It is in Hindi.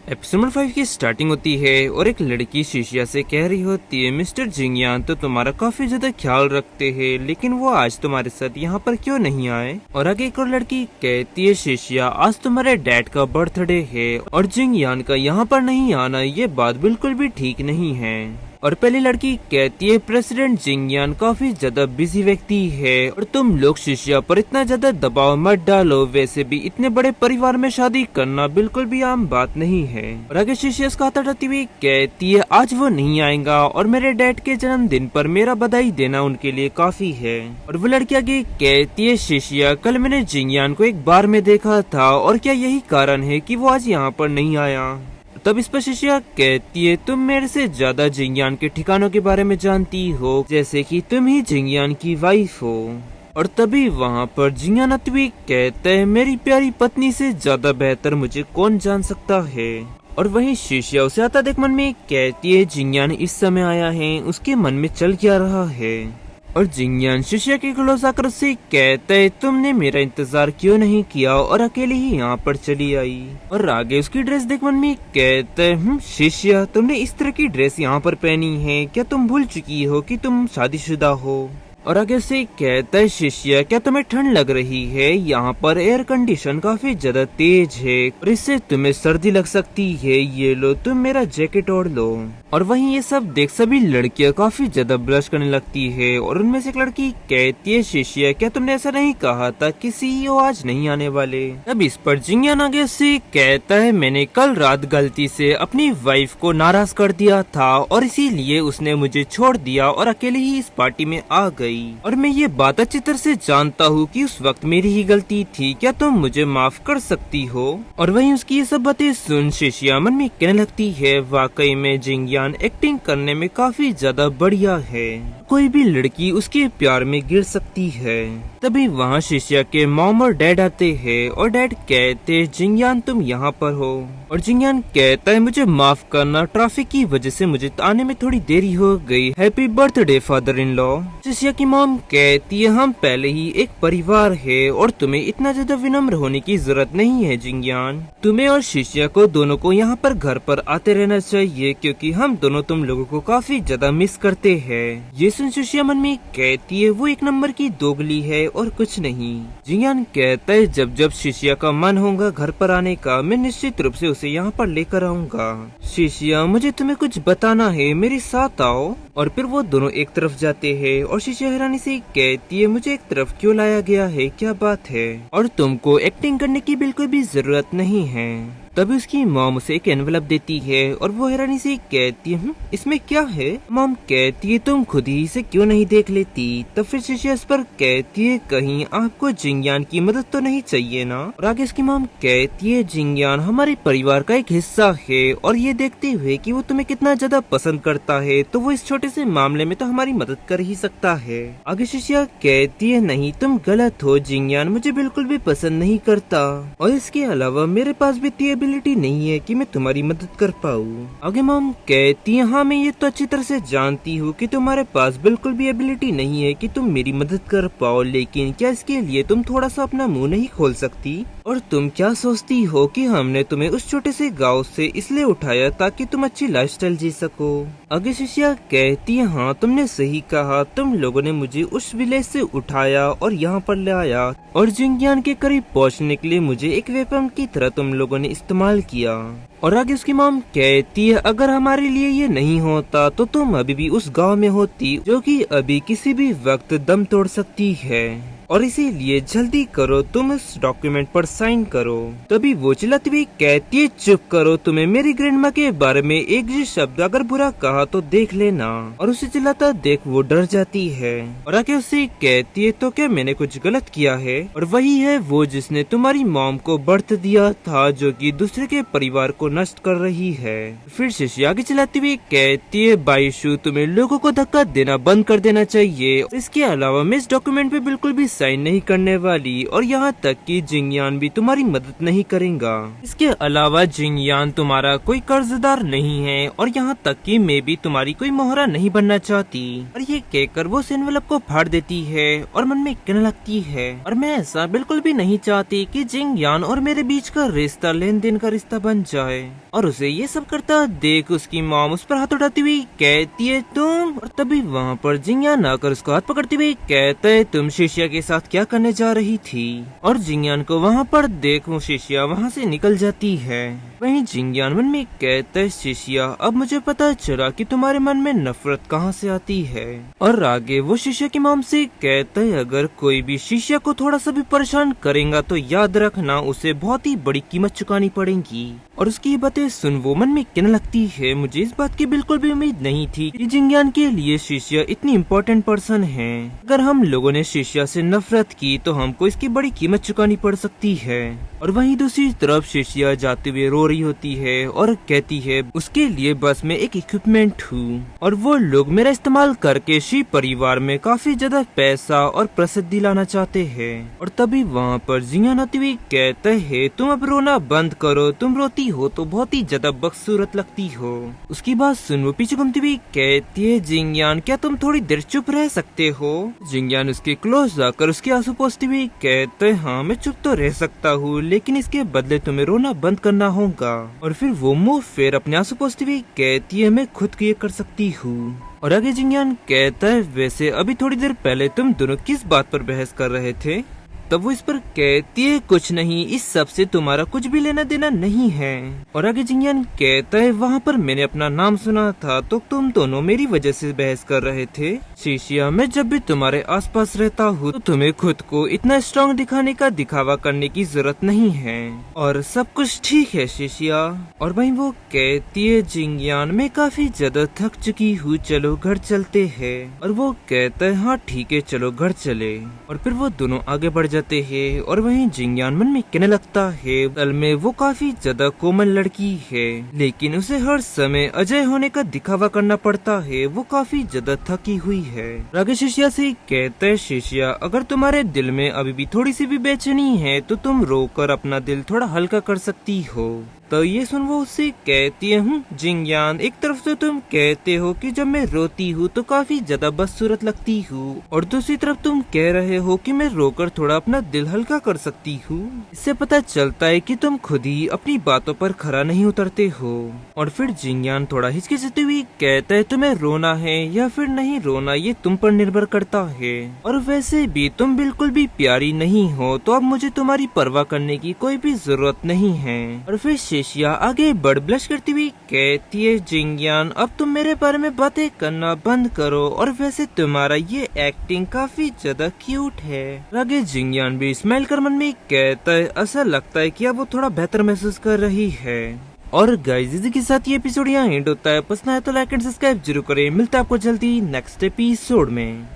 एपिसोड नंबर 5 की स्टार्टिंग होती है और एक लड़की शीशिया से कह रही होती है, मिस्टर जिंगयान तो तुम्हारा काफी ज्यादा ख्याल रखते हैं, लेकिन वो आज तुम्हारे साथ यहाँ पर क्यों नहीं आए। और आगे एक और लड़की कहती है, शीशिया आज तुम्हारे डैड का बर्थडे है और जिंगयान का यहाँ पर नहीं आना ये बात बिल्कुल भी ठीक नहीं है। और पहली लड़की कहती है, प्रेसिडेंट जिंगयान काफी ज्यादा बिजी व्यक्ति है और तुम लोग शीशिया पर इतना ज्यादा दबाव मत डालो, वैसे भी इतने बड़े परिवार में शादी करना बिल्कुल भी आम बात नहीं है। और आगे शीशिया इसका हाथ हटाती हुई कहती है, आज वो नहीं आएगा और मेरे डैड के जन्मदिन पर मेरा बधाई देना उनके लिए काफी है। और वो लड़की आगे कहती है, शीशिया कल मैंने जिंगयान को एक बार में देखा था और क्या यही कारण है कि वो आज यहाँ पर नहीं आया। तब इस पर शीशिया कहती है, तुम मेरे से ज्यादा जिंगयान के ठिकानों के बारे में जानती हो, जैसे कि तुम ही जिंगयान की वाइफ हो। और तभी वहाँ पर जिंगयान आते हुए कहते हैं, मेरी प्यारी पत्नी से ज्यादा बेहतर मुझे कौन जान सकता है। और वहीं शीशिया उसे आता देख मन में कहती है, जिंगयान इस समय आया है, उसके मन में चल क्या रहा है। और जिंगयान शीशिया के क्लोज आकर उससे कहता है, तुमने मेरा इंतजार क्यों नहीं किया और अकेले ही यहाँ पर चली आई। और आगे उसकी ड्रेस देख मन में कहता है, शीशिया तुमने इस तरह की ड्रेस यहाँ पर पहनी है, क्या तुम भूल चुकी हो कि तुम शादीशुदा हो। और आगे से कहता है, शीशिया क्या तुम्हें ठंड लग रही है, यहाँ पर एयर कंडीशन काफी ज्यादा तेज है और इससे तुम्हें सर्दी लग सकती है, ये लो तुम मेरा जैकेट ओढ़ लो। और वहीं ये सब देख सभी लड़कियां काफी ज्यादा ब्लश करने लगती है और उनमें से एक लड़की कहती है, शीशिया क्या तुमने ऐसा नहीं कहा था कि सीईओ आज नहीं आने वाले। अब इस पर जिंगयान आगे से कहता है, मैंने कल रात गलती से अपनी वाइफ को नाराज कर दिया था और इसीलिए उसने मुझे छोड़ दिया और अकेले ही इस पार्टी में आ गई। और मैं ये बात अच्छी तरह से जानता हूँ कि उस वक्त मेरी ही गलती थी, क्या तुम मुझे माफ कर सकती हो। और वहीं उसकी ये सब बातें सुन शीशिया मन में कहने लगती है, वाकई में जिंगयान एक्टिंग करने में काफी ज्यादा बढ़िया है, कोई भी लड़की उसके प्यार में गिर सकती है। तभी वहाँ शीशिया के मॉम और डैड आते हैं और डैड कहते, जिंगयान तुम यहाँ पर हो। और जिंगयान कहता है, मुझे माफ करना, ट्रैफिक की वजह से मुझे आने में थोड़ी देरी हो गई, happy birthday father in law. शीशिया की मॉम कहती है, हम पहले ही एक परिवार है और तुम्हें इतना ज्यादा विनम्र होने की जरूरत नहीं है जिंगयान, तुम्हें और शीशिया को दोनों को यहाँ पर घर पर आते रहना चाहिए, क्योंकि हम दोनों तुम लोगों को काफी ज्यादा मिस करते हैं। ये सुन शीशिया मन में कहती है, वो एक नंबर की दोगली है और कुछ नहीं। जिंगयान कहता है, जब जब शीशिया का मन होगा घर पर आने का, मैं निश्चित रूप से उसे यहाँ पर लेकर आऊंगा। शीशिया मुझे तुम्हें कुछ बताना है, मेरे साथ आओ। और फिर वो दोनों एक तरफ जाते हैं और शीशिया हैरानी से कहती है, मुझे एक तरफ क्यों लाया गया है, क्या बात है, और तुमको एक्टिंग करने की बिल्कुल भी जरूरत नहीं है। तभी उसकी मॉम उसे एक एनवेलप देती है और वो हैरानी से कहती है, इसमें क्या है। मॉम कहती है, तुम खुद ही इसे क्यों नहीं देख लेती। तब फिर शीशिया इस पर कहती है, कहीं आपको जिंगयान की मदद तो नहीं चाहिए ना। और आगे उसकी मॉम कहती है, जिंगयान हमारे परिवार का एक हिस्सा है और ये देखते हुए कि वो तुम्हें कितना ज्यादा पसंद करता है, तो वो इस छोटे से मामले में तो हमारी मदद कर ही सकता है। आगे शीशिया कहती है, नहीं तुम गलत हो, जिंगयान मुझे बिल्कुल भी पसंद नहीं करता और इसके अलावा मेरे पास भी नहीं है कि मैं तुम्हारी मदद कर पाऊँ। आगे मॉम कहती है, हाँ मैं ये तो अच्छी तरह से जानती हूँ कि तुम्हारे पास बिल्कुल भी एबिलिटी नहीं है कि तुम मेरी मदद कर पाओ, लेकिन क्या इसके लिए तुम थोड़ा सा अपना मुंह नहीं खोल सकती। और तुम क्या सोचती हो कि हमने तुम्हें उस छोटे से गांव से इसलिए उठाया ताकि तुम अच्छी लाइफस्टाइल जी सको। आगे शीशिया कहती है, हाँ तुमने सही कहा, तुम लोगों ने मुझे उस विलेज से उठाया और यहाँ पर ले आया और जिंगयान के करीब पहुँचने के लिए मुझे एक वेपन की तरह तुम लोगों ने इस्तेमाल किया। और आगे उसकी मॉम कहती है, अगर हमारे लिए ये नहीं होता तो तुम अभी भी उस गांव में होती, जो कि अभी किसी भी वक्त दम तोड़ सकती है, और इसीलिए जल्दी करो, तुम इस डॉक्यूमेंट पर साइन करो। तभी वो चिल्लाती हुई कहती है, चुप करो, तुम्हें मेरी ग्रैंडमा के बारे में एक भी शब्द अगर बुरा कहा तो देख लेना। और उसे चिल्लाता देख वो डर जाती है और आगे उसे कहती है, तो क्या मैंने कुछ गलत किया है। और वही है वो जिसने तुम्हारी मॉम को बर्थ दिया था, जो कि दूसरे के परिवार को नष्ट कर रही है। फिर शीशिया आगे चिल्लाती हुई कहती है, बाइशू तुम्हें लोगों को धक्का देना बंद कर देना चाहिए, इसके अलावा मैं इस डॉक्यूमेंट पे बिल्कुल भी साइन नहीं करने वाली और यहाँ तक कि जिंगयान भी तुम्हारी मदद नहीं करेगा। इसके अलावा जिंगयान तुम्हारा कोई कर्जदार नहीं है और यहाँ तक कि मैं भी तुम्हारी कोई मोहरा नहीं बनना चाहती। और ये कहकर वो उस एनवेलप को फाड़ देती है और मन में कहने लगती है, और मैं ऐसा बिल्कुल भी नहीं चाहती कि जिंगयान और मेरे बीच का रिश्ता लेन देन का रिश्ता बन जाए। और उसे ये सब करता देख उसकी मॉम उस पर हाथ उठाती हुई कहती है तुम, और तभी वहाँ पर जिंगयान आकर उसको हाथ पकड़ती हुई कहता है तुम शिष्या के साथ क्या करने जा रही थी। और जिंगयान को वहाँ पर देख वो शिष्या वहाँ से निकल जाती है। वहीं जिंगयान मन में कहता है शिष्या अब मुझे पता चला कि तुम्हारे मन में नफरत कहाँ से आती है। और आगे वो शिष्या की मॉम से कहता है अगर कोई भी शिष्या को थोड़ा सा भी परेशान करेगा तो याद रखना उसे बहुत ही बड़ी कीमत चुकानी पड़ेगी। और उसकी ये बातें सुन वो मन में कहने लगती है मुझे इस बात की बिल्कुल भी उम्मीद नहीं थी कि जिंगयान के लिए शिष्या इतनी इम्पोर्टेंट पर्सन है। अगर हम लोगों ने शिष्या से नफरत की तो हमको इसकी बड़ी कीमत चुकानी पड़ सकती है। और वहीं दूसरी तरफ शिष्या जाते हुए रो रही होती है और कहती है उसके लिए बस मैं एक इक्विपमेंट हूँ और वो लोग मेरा इस्तेमाल करके शिव परिवार में काफी ज्यादा पैसा और प्रसिद्धि लाना चाहते हैं। और तभी वहाँ पर जिंगयान आती हुई कहते है तुम अब रोना बंद करो, तुम रोती हो तो बहुत ही ज्यादा बदसूरत लगती हो। उसकी बात सुन वो पीछे घूमती हुई कहती है जिंगयान क्या तुम थोड़ी देर चुप रह सकते हो। जिंगयान उसके क्लोज जाकर उसके आंसू पोंछती हुई कहते हाँ मैं चुप तो रह सकता हूँ लेकिन इसके बदले तुम्हें रोना बंद करना होगा। और फिर वो मुंह फेर अपने आंसू पोंछती हुई कहती है मैं खुद ये कर सकती हूँ। और आगे जिंगयान कहता है वैसे अभी थोड़ी देर पहले तुम दोनों किस बात पर बहस कर रहे थे। तब वो इस पर कहती है कुछ नहीं, इस सब से तुम्हारा कुछ भी लेना देना नहीं है। और आगे जिंगयान कहता है वहाँ पर मैंने अपना नाम सुना था तो तुम दोनों मेरी वजह से बहस कर रहे थे। शिष्या मैं जब भी तुम्हारे आसपास रहता हूँ तो तुम्हें खुद को इतना स्ट्रॉन्ग दिखाने का दिखावा करने की जरूरत नहीं है और सब कुछ ठीक है शिष्या। और वहीं वो कहती है जिंगयान मैं काफी ज्यादा थक चुकी हूँ, चलो घर चलते हैं। और वो कहता है हाँ ठीक है चलो घर चले। और फिर वो दोनों आगे बढ़ जाते हैं। और वहीं जिंगयान मन में कहने लगता है असल में वो काफी ज्यादा कोमल लड़की है लेकिन उसे हर समय अजय होने का दिखावा करना पड़ता है, वो काफी ज्यादा थकी हुई है। आगे शिष्या से कहता है शिष्या अगर तुम्हारे दिल में अभी भी थोड़ी सी भी बेचैनी है तो तुम रोकर अपना दिल थोड़ा हल्का कर सकती हो। तो ये सुन वो उससे कहती है जिंगयान एक तरफ तो तुम कहते हो कि जब मैं रोती हूँ तो काफी ज्यादा बदसूरत लगती हूँ और दूसरी तरफ तुम कह रहे हो कि मैं रोकर थोड़ा अपना दिल हल्का कर सकती हूँ। इससे पता चलता है कि तुम खुद ही अपनी बातों पर खरा नहीं उतरते हो। और फिर जिंगयान थोड़ा हिचकिचाती हुई कहता है तुम्हें रोना है या फिर नहीं रोना ये तुम पर निर्भर करता है और वैसे भी तुम बिल्कुल भी प्यारी नहीं हो तो अब मुझे तुम्हारी परवाह करने की कोई भी जरूरत नहीं है। और फिर शिष्या आगे बढ़ ब्लश करती हुई कहती है जिंगयान अब तुम मेरे बारे में बातें करना बंद करो और वैसे तुम्हारा ये एक्टिंग काफी ज्यादा क्यूट है। आगे जिंगयान भी स्माइल कर मन में कहता है ऐसा लगता है कि अब वो थोड़ा बेहतर महसूस कर रही है। और गाइस इसी के साथ ये एपिसोड यहाँ एंड होता है। पसंद आया तो लाइक एंड सब्सक्राइब जरूर करें। मिलता है आपको जल्दी नेक्स्ट एपिसोड में।